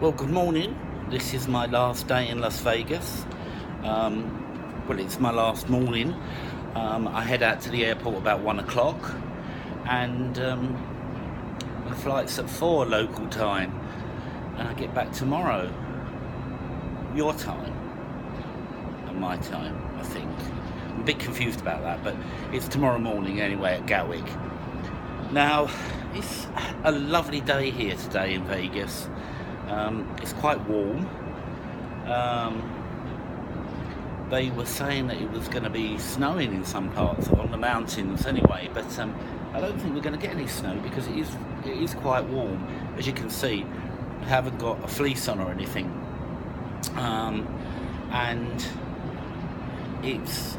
Well, good morning. This is my last day in Las Vegas. Well, it's my last morning. I head out to the airport about 1 o'clock, and the flight's at 4 local time, and I get back tomorrow, your time, and my time, I think. I'm a bit confused about that, but it's tomorrow morning anyway at Gatwick. Now, it's a lovely day here today in Vegas. It's quite warm. Um, they were saying that it was going to be snowing in some parts on the mountains anyway, but I don't think we're going to get any snow because it is quite warm. As you can see, I haven't got a fleece on or anything, and it's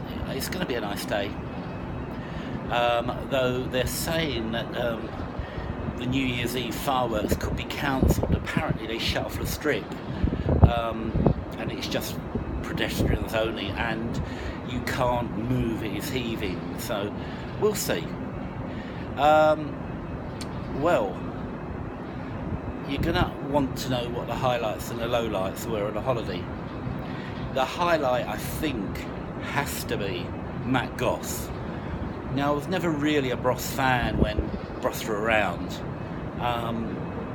going to be a nice day. Though they're saying that the New Year's Eve fireworks could be cancelled. Apparently they shut off the strip, and it's just pedestrians only, and you can't move, it is heaving, so we'll see. Well, you're gonna want to know what the highlights and the lowlights were on the holiday. The highlight, I think, has to be Matt Goss. Now, I was never really a Bros fan when Bros were around,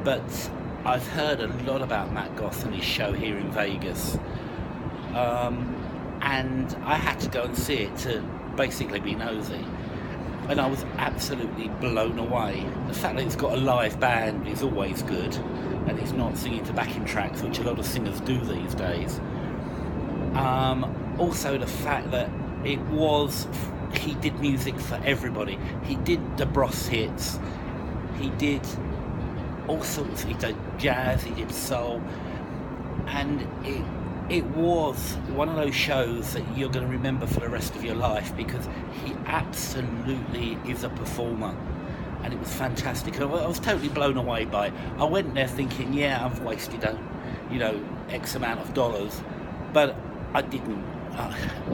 but I've heard a lot about Matt Goss and his show here in Vegas, and I had to go and see it to basically be nosy, and I was absolutely blown away. The fact that it's got a live band is always good, and it's not singing to backing tracks, which a lot of singers do these days. Also, the fact that he did music for everybody. He did the Bros hits, he did all sorts, he did jazz, he did soul, and it was one of those shows that you're going to remember for the rest of your life, because he absolutely is a performer, and it was fantastic. And I was totally blown away by it. I went there thinking, yeah, I've wasted X amount of dollars, but I didn't.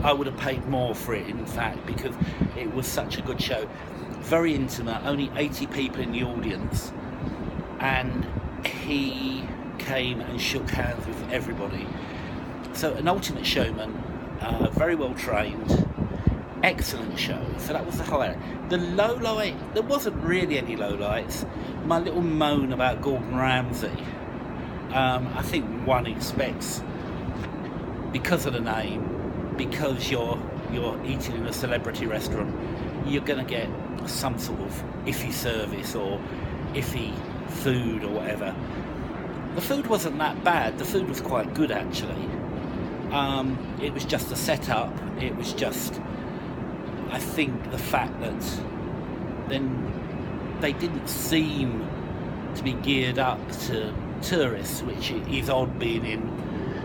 I would have paid more for it, in fact, because it was such a good show. Very intimate, only 80 people in the audience, and he came and shook hands with everybody. So an ultimate showman, very well trained, excellent show. So that was the highlight. The low light, there wasn't really any low lights. My little moan about Gordon Ramsay, I think one expects, because of the name, because you're eating in a celebrity restaurant, you're going to get some sort of iffy service or iffy food or whatever. The food wasn't that bad. The food was quite good, actually. It was just a setup. It was just, I think, the fact that then they didn't seem to be geared up to tourists, which is odd being in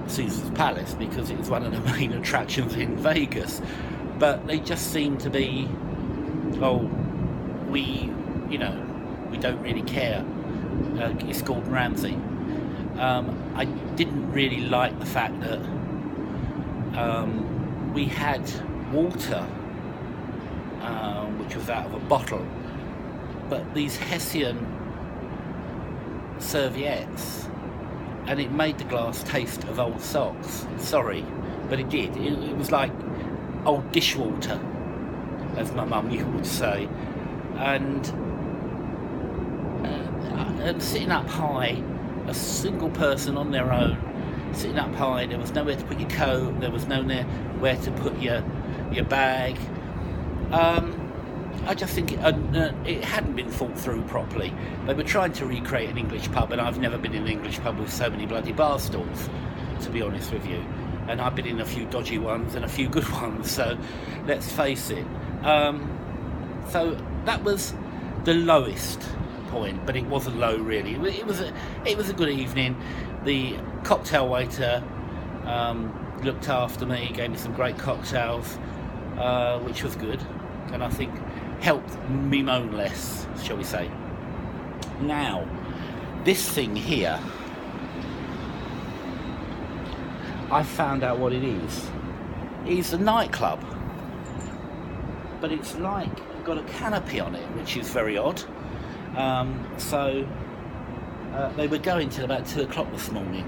Caesar's Palace, because it was one of the main attractions in Vegas. But they just seemed to be, we don't really care. It's Gordon Ramsay. I didn't really like the fact that we had water, which was out of a bottle, but these Hessian serviettes, and it made the glass taste of old socks. Sorry, but it did. It was like old dishwater, as my mum used to say. And sitting up high, a single person on their own, sitting up high, there was nowhere to put your coat, there was nowhere to put your bag. I just think it hadn't been thought through properly. They were trying to recreate an English pub, and I've never been in an English pub with so many bloody bar stools, to be honest with you. And I've been in a few dodgy ones and a few good ones, so let's face it. So that was the lowest point, but it wasn't low really. It was a good evening. The cocktail waiter looked after me, gave me some great cocktails, which was good, and I think helped me moan less, shall we say. Now, this thing here, I found out what it is. It's a nightclub, but it's like got a canopy on it, which is very odd. So They were going till about 2 o'clock this morning.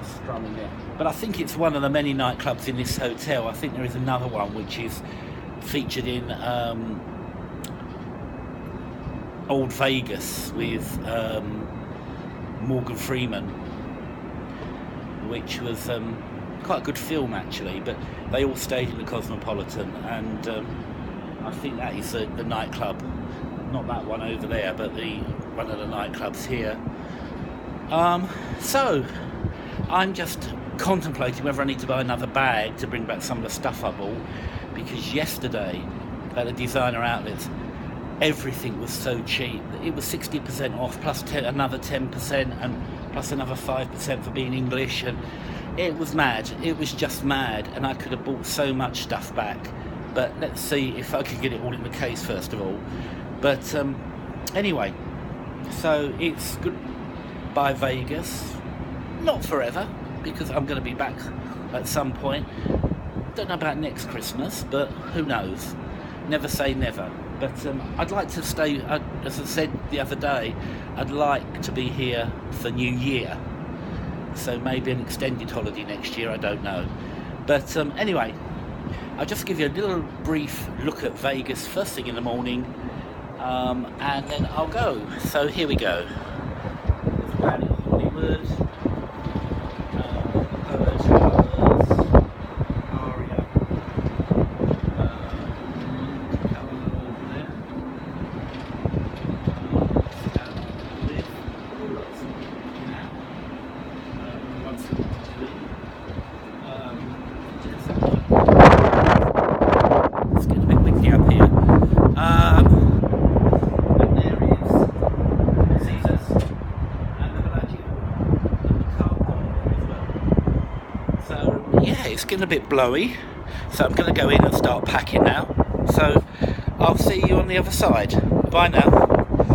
Strumming there. But I think it's one of the many nightclubs in this hotel. I think there is another one which is featured in Old Vegas with Morgan Freeman, which was quite a good film actually, but they all stayed in the Cosmopolitan, and I think that is the nightclub, not that one over there, but one of the nightclubs here. So I'm just contemplating whether I need to buy another bag to bring back some of the stuff I bought, because yesterday at the designer outlets everything was so cheap. It was 60% off plus another 10% and plus another 5% for being English, and it was mad. It was just mad, and I could have bought so much stuff back, but let's see if I can get it all in the case first of all. But anyway, so it's goodbye Vegas, not forever, because I'm going to be back at some point. Don't know about next Christmas, but who knows, never say never. But I'd like to stay, as I said the other day, I'd like to be here for New Year, so maybe an extended holiday next year, I don't know. But anyway, I'll just give you a little brief look at Vegas first thing in the morning, and then I'll go. So here we go. There's Planet Hollywood. It's getting a bit blowy, so I'm going to go in and start packing now. So I'll see you on the other side. Bye now.